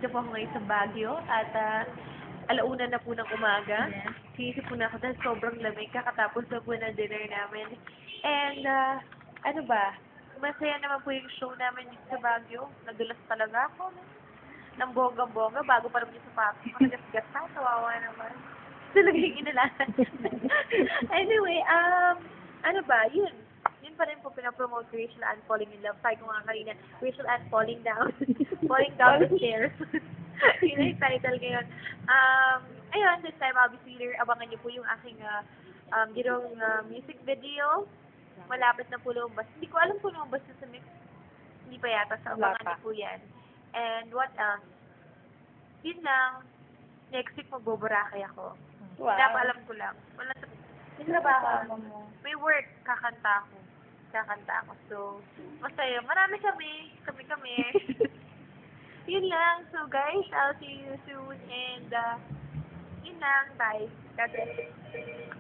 nandito po ako ngayon sa Baguio at alauna na po ng umaga. Yes. Sinisip po na ako dahil sobrang lamig kakatapos na po ng dinner namin. And, ano ba, masaya naman po yung show namin dito sa Baguio. Nadulas talaga ako. Ng bongga-bongga, bago pa naman yung sapatos. Makagasgas na, kawawa naman. Talaga yung inalahan. Anyway, ano ba, yun. Yun pa rin po pinapromote ko, Rachel Ann Falling in Love. Sabi ko nga kanina, Rachel Ann Falling Down. Falling Down the Stairs. Yun na yung title ngayon. Ayun, this time I'll be theater. Abangan niyo po yung aking ginawang music video. Malapit na po lumabas. Hindi ko alam kung lumabas na sa mix. Hindi pa yata. So, Wala abangan pa. niyo po yan. And what else? Yun lang. Next week magboboracay ako. Wow. Alam ko lang. Wala sa... May trabaho. Kasama mo. May work. Kakanta ako. So, masaya. Marami kami. Kami. Yun lang. So, guys, I'll see you soon. And, yun lang. Bye. God bless.